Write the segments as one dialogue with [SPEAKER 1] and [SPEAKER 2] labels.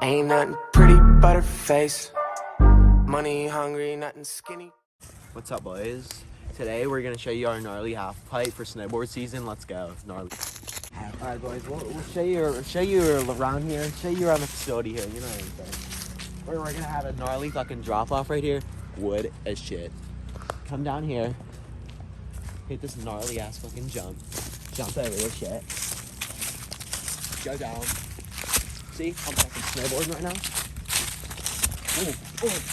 [SPEAKER 1] Ain't nothing pretty but her face. Money hungry, nothing skinny.
[SPEAKER 2] What's up, boys? Today we're gonna show you our gnarly half pipe for snowboard season. Let's go, gnarly. All right, boys. We'll show you around here. Show you around the facility here. You know what I'm saying? We're gonna have a gnarly fucking drop off right here. Wood as shit. Come down here. Hit this gnarly ass fucking jump. Jump over this shit. Go down. See, I'm fucking snowboarding right now.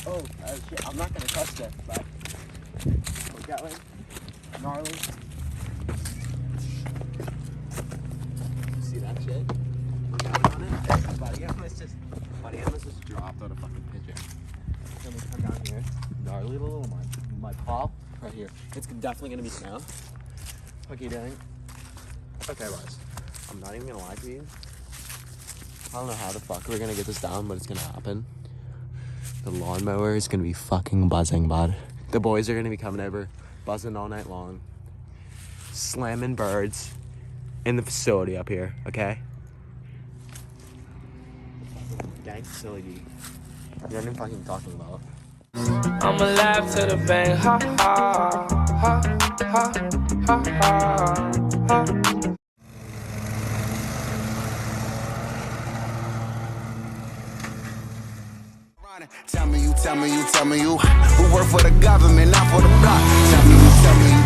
[SPEAKER 2] Oh, shit. I'm not gonna touch this, but look that way. Gnarly. See that shit? Look out on it. Buddy, I almost just dropped on a fucking picture. Then we come down here. Gnarly little mud pop right here. It's definitely gonna be snow. What are you doing? Okay, boys. I'm not even gonna lie to you. I don't know how the fuck we're gonna get this down, but it's gonna happen. The lawnmower is gonna be fucking buzzing, bud. The boys are gonna be coming over, buzzing all night long, slamming birds in the facility up here, okay? Gang facility. You know what I'm fucking talking about.
[SPEAKER 1] I'ma laugh to the bang, ha ha, ha ha, ha ha, ha.
[SPEAKER 3] Tell me you who work for the government, not for the block.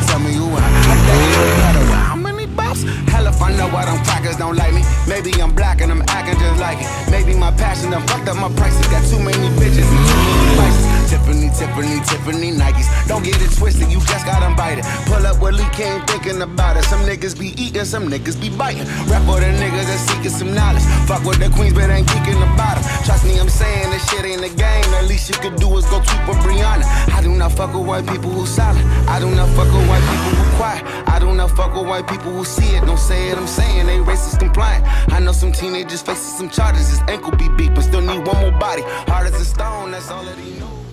[SPEAKER 3] Tell me you I think you're better with how many bops? Hell if I know why them crackers don't like me. Maybe I'm black and I'm acting just like it. Maybe my passion done fucked up my prices. Got too many bitches and too many vices. Tiffany Nikes. Don't get it twisted, you just got invited. Pull up with Lee King thinking about it. Some niggas be eating, some niggas be biting. Rap for the niggas that seeking some knowledge. Fuck with the queens, but ain't geeking about them. Trust me, I'm saying this shit ain't a game. The least you could do is go tweet with Brianna. I do not fuck with white people who silent. I do not fuck with white people who quiet. I do not fuck with white people who see it. Don't say it, I'm saying they racist compliant. I know some teenagers facing some charges. His ankle be beat, but still need one more body. Hard as a stone, that's all that he knows.